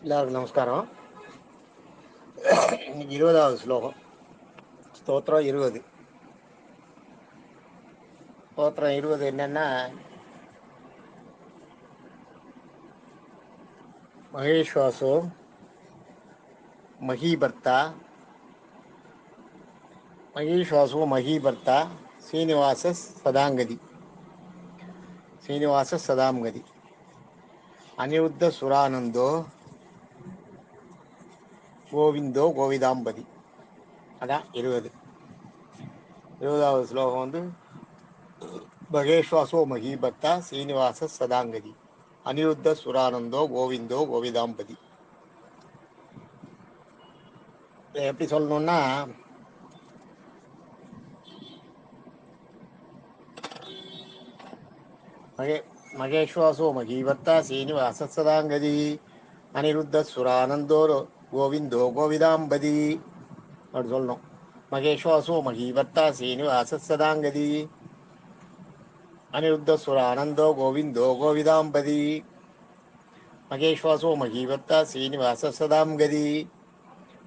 எல்லாருக்கும் நமஸ்காரம். இன்னைக்கு 20வது ஸ்லோகம். ஸ்தோத்திரம் 20. ஸ்தோத்திரம் 20 என்னன்னா, மகேஸ்வாசோ மகீபர்த்தா மகேஸ்வாசோ மகீபர்த்தா ஸ்ரீனிவாச சதாங்கதி ஸ்ரீனிவாச சதாம்கதி அனிருத்த சுரானந்தோ கோவிந்தோ கோவிதாம்பதி. அதான் 20வது ஸ்லோகம் வந்து மகேஸ்வாசோ மகீபர்த்தா ஸ்ரீனிவாச சதாங்கதி அனிருத்த சுரானந்தோ கோவிந்தோ கோவிதாம்பதி. எப்படி சொல்லணும்னா, மகேஸ்வாசோ மகீபர்த்தா ஸ்ரீனிவாச சதாங்கதி அனிருத்த சுரானந்தோ கோவிந்தோ கோவிதாம்பதி அப்படி சொல்லணும். மகேஸ்வாசோ மகீபர்த்தா ஸ்ரீனிவாச சதாங்கதி அனிருத்த சுரானந்தோ கோவிந்தோ கோவிதாம்பதி. மகேஸ்வாசோ மகீபர்த்தா ஸ்ரீனிவாச சதாங்கதி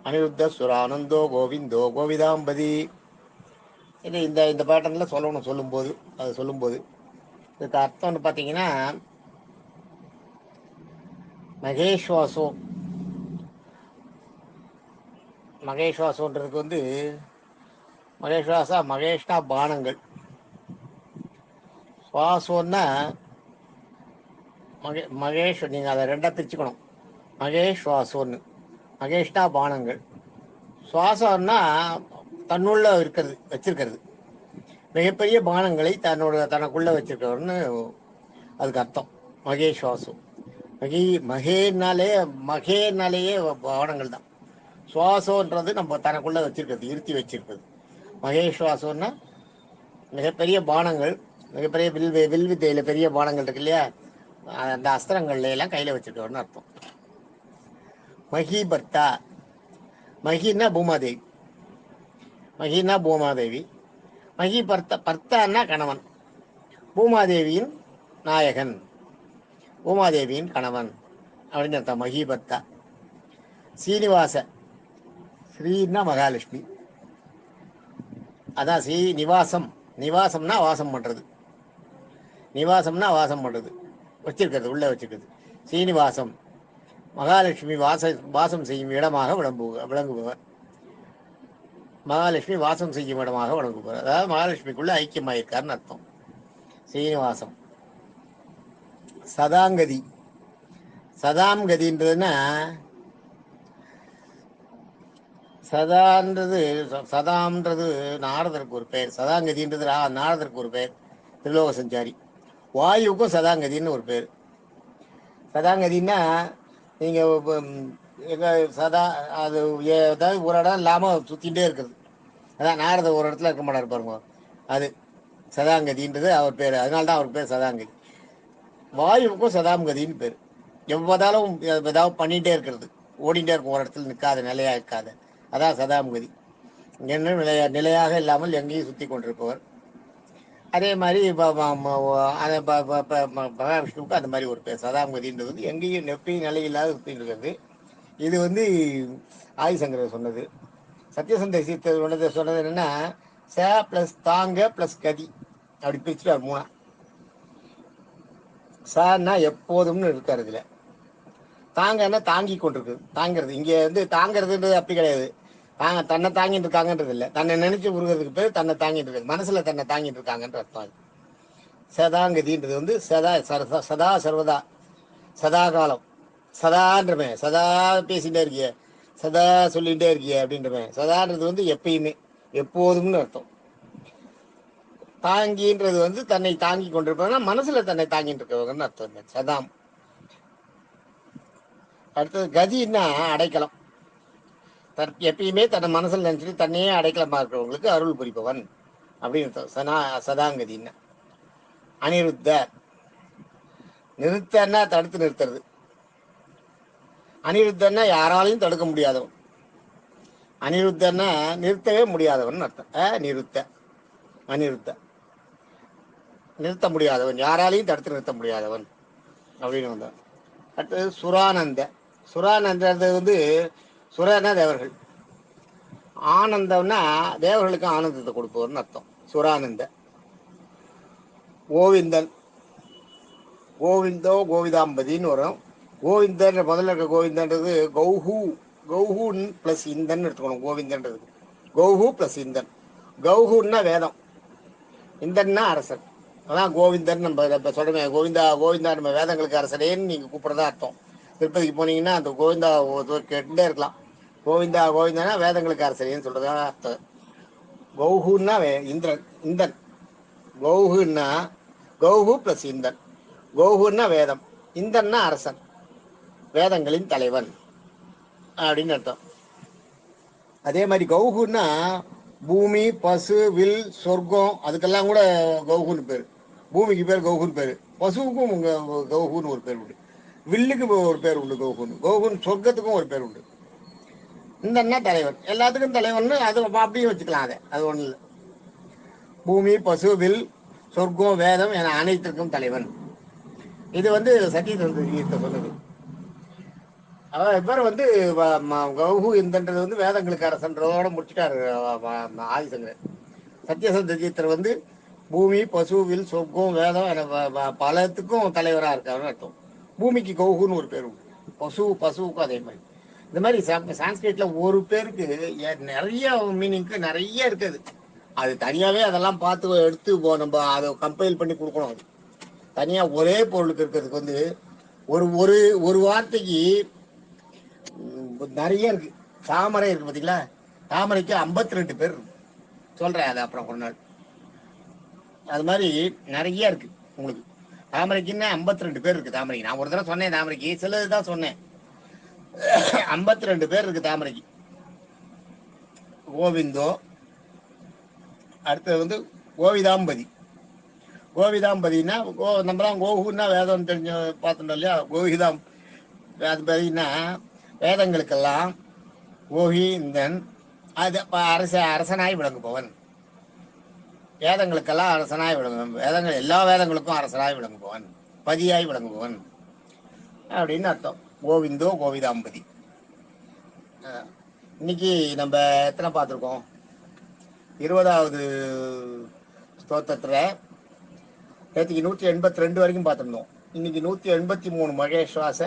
அனிருத்த சுரானந்தோ கோவிந்தோ கோவிதாம்பதி. இது இந்த பேட்டர்னில் சொல்லணும். சொல்லும்போது இதுக்கு அர்த்தம்னு பார்த்தீங்கன்னா, மகேஸ்வாசோன்றதுக்கு வந்து மகேஷ்னா பானங்கள், சுவாசோன்னா மகேஷ். நீங்கள் அதை ரெண்டாக பிரிச்சுக்கணும். மகேஸ்வாசோன்னு மகேஷ்னா பானங்கள், சுவாசம்னா தன்னுள்ள வச்சிருக்கிறது, மிகப்பெரிய பானங்களை தனக்குள்ள வச்சிருக்கிறவர்னு அதுக்கு அர்த்தம். மகேஸ்வாசம் மகேனாலேயே பானங்கள் தான். சுவாசம்ன்றது நம்ம தனக்குள்ள வச்சிருக்கிறது, இருத்தி வச்சிருக்கிறது. மகேஸ்வாசம்னா மிகப்பெரிய பானங்கள், மிகப்பெரிய வில்வித்தையில பெரிய பானங்கள் இருக்கு இல்லையா, அந்த அஸ்திரங்கள்ல எல்லாம் கையில வச்சிருக்கவர்னு அர்த்தம். மகீபர்த்தா, மகின்னா பூமாதேவி. மகி பர்த்தான்னா கணவன், பூமாதேவியின் நாயகன், பூமாதேவியின் கணவன் அப்படின்னு அர்த்தம். மகீபர்த்தா. ஸ்ரீனிவாச, ஸ்ரீன்னா மகாலட்சுமி, அதான் ஸ்ரீனிவாசம். நிவாசம்னா வாசம் பண்றது, வச்சிருக்கிறது, உள்ள வச்சிருக்கிறது. ஸ்ரீனிவாசம் மகாலட்சுமி வாசம் செய்யும் இடமாக விளங்குபவர். மகாலட்சுமி வாசம் செய்யும் இடமாக விளங்குபவர், அதாவது மகாலட்சுமிக்குள்ள ஐக்கியமாயிருக்காருன்னு அர்த்தம். ஸ்ரீனிவாசம். சதாங்கதி, சதாம்கதின்றதுன்னா, சதாம்ன்றது நாரதருக்கு ஒரு பெயர். சதாங்கதின்றது நாரதருக்கு ஒரு பெயர், திரிலோக சஞ்சாரி. வாயுவுக்கும் சதாங்கதின்னு ஒரு பேர். சதாங்கதின்னா நீங்கள் சதா அது ஏதாவது ஒரு இடம் இல்லாமல் சுற்றிகிட்டே இருக்கிறது. அதான் நாரதர் ஒரு இடத்துல இருக்க மாட்டார் பாருங்க, அது சதாங்கதின்றது அவர் பேர். அதனால்தான் அவர் பேர் சதாங்கதி. வாயுவுக்கும் சதாம்கதின்னு பேர். எவ்வளவு ஏதாவது பண்ணிகிட்டே இருக்கிறது, ஓடிட்டே இருக்கும், ஒரு இடத்துல நிற்காத, நிலையாக இருக்காது, அதான் சதாம்கதி. என்ன நிலையாக இல்லாமல் எங்கேயும் சுற்றி கொண்டிருப்பவர். அதே மாதிரி மகாவிஷ்ணுவுக்கு அந்த மாதிரி ஒரு பேர். சதாம்கதின்றது வந்து எங்கேயும் எப்பயும் நிலையில்லாத சுற்றிட்டு இருக்கிறது. இது வந்து ஆதிசங்கரர் சொன்னது. சத்தியசந்தர் சொன்னது என்னன்னா, ச பிளஸ் தாங்க பிளஸ் கதி அப்படி பிரிச்சுட்டு மூணா. சான்னா எப்போதும்னு இருக்காரு இதுல. தாங்கன்னா தாங்கி கொண்டிருக்கு, தாங்கிறது. இங்க வந்து தாங்கிறதுன்றது அப்படி கிடையாது. தன்னை தாங்கிட்டு இருக்காங்கன்றது இல்லை, தன்னை நினைச்சு உருகிறதுக்கு பேர் தன்னை தாங்கிட்டு இருக்காது, மனசுல தன்னை தாங்கிட்டு இருக்காங்கன்ற அர்த்தம். சதாங்கதின்றது வந்து சதா சர்வதா, சதா காலம், சதான்றமே, சதா பேசிட்டே இருக்கிய, சதா சொல்லிகிட்டே இருக்கிய அப்படின்றமே. சதான்றது வந்து எப்பயுமே, எப்போதும்னு அர்த்தம். தாங்கின்றது வந்து தன்னை தாங்கி கொண்டிருப்பவங்க, மனசுல தன்னை தாங்கிட்டு இருக்கவங்கன்னு அர்த்தம் சதாம். அடுத்தது கதின்னா அடைக்கலம். எப்பயுமே தன்னை மனசுல நினைச்சிட்டு தன்னையே அடைக்கலமா இருக்கிறவங்களுக்கு அருள் புரிப்பவன் அப்படின்னு அர்த்தம் சதாங்கதின்னா. அனிருத்த, நிறுத்தன்னா தடுத்து நிறுத்துறது. அனிருத்தன்னா யாராலையும் தடுக்க முடியாதவன். அனிருத்தன்னா நிறுத்தவே முடியாதவன் அர்த்தம். அனிருத்த நிறுத்த முடியாதவன், யாராலையும் தடுத்து நிறுத்த முடியாதவன் அப்படின்னு வந்தான். அடுத்தது சுரானந்த. சுரானந்தது வந்து சுரனா தேவர்கள், ஆனந்தம்னா தேவர்களுக்கு ஆனந்தத்தை கொடுப்பவர்னு அர்த்தம். சுரானந்த. கோவிந்தன், கோவிந்தோ கோவிதாம்பதின்னு வரும். கோவிந்தன் முதல்ல இருக்க கோவிந்தன்றது கௌஹு, கௌஹூன் பிளஸ் இந்தன் எடுத்துக்கணும். கோவிந்தன்றது கௌஹு பிளஸ் இந்தன். கௌஹூன்னா வேதம், இந்தன்னா அரசன். அதான் கோவிந்தன். நம்ம இப்போ சொல்றோமே கோவிந்தா கோவிந்தா, நம்ம வேதங்களுக்கு அரசனேன்னு நீங்கள் கூப்பிட்றதா அர்த்தம். திருப்பதிக்கு போனீங்கன்னா அந்த கோவிந்தா கேட்டுட்டே இருக்கலாம். கோவிந்தா கோவிந்தானா வேதங்களுக்கு அரசனேன்னு சொல்றதா அர்த்தம். கௌஹூன்னா இந்திரன், இந்தன். கௌஹுன்னா கௌஹு பிளஸ் இந்தன். கௌஹுன்னா வேதம், இந்தன்னா அரசன், வேதங்களின் தலைவன் அப்படின்னு அர்த்தம். அதே மாதிரி கௌஹுன்னா பூமி, பசு, வில், சொர்க்கம், அதுக்கெல்லாம் கூட கௌஹுன்னு பேர். பூமிக்கு பேர் கௌஹுன்னு பேர், பசுவுக்கும் கௌஹுன்னு ஒரு பேர் உண்டு, வில்லுக்கு ஒரு பேர் உண்டு கௌஹுன்னு. கௌஹுன் சொர்க்கத்துக்கும் ஒரு பேர் உண்டு. இந்தன்னா தலைவன், எல்லாத்துக்கும் தலைவன். அது அப்படியும் வச்சுக்கலாம். அது ஒன்றும் இல்லை. பூமி, பசு, வில், சொர்க்கம், வேதம் என அனைத்திற்கும் தலைவன். இது வந்து சத்தியத்தை சொன்னது. இவர் வந்து கௌஹு இந்தன்றது வந்து வேதங்களுக்கு அரசன்றதோட முடிச்சுட்டாரு ஆதிசங்கர். சத்தியசந்தர் வந்து பூமி, பசு, வில், சொர்க்கம், வேதம் என பலத்துக்கும் தலைவராக இருக்காருன்னு அர்த்தம். பூமிக்கு கௌஹுன்னு ஒரு பேர் உண்டு, பசுவுக்கும் அதே மாதிரி. இந்த மாதிரி சான்ஸ்கிரிட்ல ஒரு பேருக்கு நிறைய மீனிங்க்கு நிறைய இருக்குது. அது தனியாவே அதெல்லாம் பார்த்து எடுத்து நம்ம அதை கம்பைல் பண்ணி கொடுக்கணும். அது தனியா ஒரே பொருளுக்கு இருக்கிறதுக்கு வந்து ஒரு ஒரு ஒரு வார்த்தைக்கு நிறைய இருக்கு. தாமரை இருக்கு பார்த்தீங்களா, தாமரைக்கு 52 பேர் இருக்கு. சொல்றேன் அது அப்புறம் ஒரு நாள். அது மாதிரி நிறைய இருக்கு. உங்களுக்கு தாமரைக்குன்னா 52 பேர் இருக்கு. தாமரைக்கு நான் ஒரு தடவை சொன்னேன், தாமரைக்கு சிலதுதான் சொன்னேன். 52 பேர் இருக்கு தாமரைக்கு. கோவிந்தோ, அடுத்தது வந்து கோவிதாம்பதி. கோவிதாம்பதினா நம்ம தான் கோகுன்னா வேதம் தெரிஞ்ச பார்த்துட்டோம் இல்லையா. கோவிதாம் அது பதினா வேதங்களுக்கெல்லாம் கோஹிந்தன். அது அரசனாய் விளங்குபவன், வேதங்களுக்கெல்லாம் அரசனாய் விளங்குவன், வேதங்கள் எல்லா வேதங்களுக்கும் அரசனாய் விளங்குபவன், பதியாய் விளங்குபவன் அப்படின்னு அர்த்தம். கோவிந்தோ கோவிதாம்பதி. இன்னைக்கு நம்ம எத்தனை பார்த்துருக்கோம்? 20வது ஸ்தோத்திரத்துல நேற்றுக்கு 182 வரைக்கும் பார்த்துருந்தோம். இன்னைக்கு 183 மகேஸ்வாச,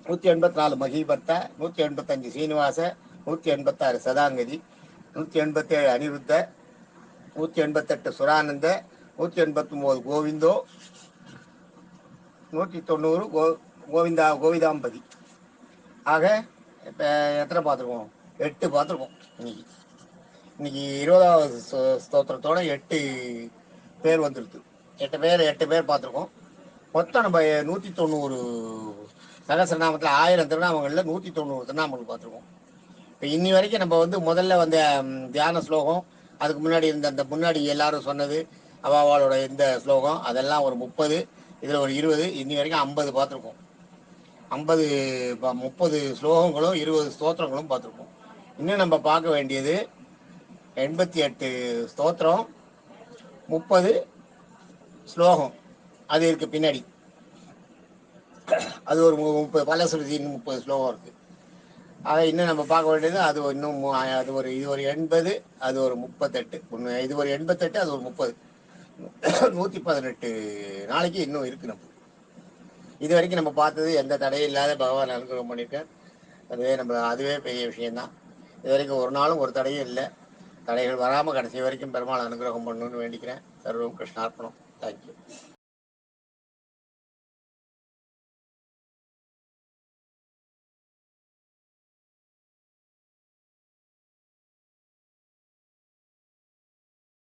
184 மகிபத்த, 185 சீனிவாச, 186 சதாங்கதி, 187 அனிருத்த, 188 சுரானந்த, 189 கோவிந்தோ, 190 கோவிதாம்பதி. ஆக இப்போ எத்தனை பார்த்துருக்கோம்? 8 பார்த்துருக்கோம். இன்னைக்கு 20வது ஸ்தோத்திரத்தோட 8 பேர் வந்துருக்கு. 8 பேர் பார்த்துருக்கோம். மொத்தம் நம்ம 190 சகசிரநாமத்தில் 1000 திருநாமங்களில் 190 திருநாமங்கள் பார்த்துருக்கோம். இப்போ இன்னி வரைக்கும் நம்ம வந்து முதல்ல வந்த தியான ஸ்லோகம், அதுக்கு முன்னாடி இருந்த அந்த முன்னாடி எல்லாரும் சொன்னது அவளோட இந்த ஸ்லோகம், அதெல்லாம் ஒரு 30, இதில் ஒரு 20, இன்னி வரைக்கும் 50 பார்த்துருக்கோம். 30 ஸ்லோகங்களும் 20 ஸ்தோத்திரங்களும் பார்த்துருக்கோம். இன்னும் நம்ம பார்க்க வேண்டியது 88 ஸ்தோத்திரம், 30 ஸ்லோகம். அது இருக்கு பின்னாடி. அது ஒரு 30 பலஸ்ருதி, இன்னும் 30 ஸ்லோகம் இருக்கு. ஆக இன்னும் நம்ம பார்க்க வேண்டியது அது இன்னும் இது ஒரு 80, அது ஒரு 38, இது ஒரு 88, அது ஒரு 30, 118 நாளைக்கு இன்னும் இருக்கு. நம்ம இது வரைக்கும் நம்ம பார்த்தது எந்த தடையும் இல்லாத பகவான் அனுகிரகம் பண்ணியிருக்கேன். அதுவே பெரிய விஷயம்தான். இது வரைக்கும் ஒரு நாளும் ஒரு தடையும் இல்லை. தடைகள் வராமல் கடைசி வரைக்கும் பெருமாள் அனுகிரகம் பண்ணணும்னு வேண்டிக்கிறேன். சர்வம் கிருஷ்ணார்ப்பணம். தேங்க்யூ.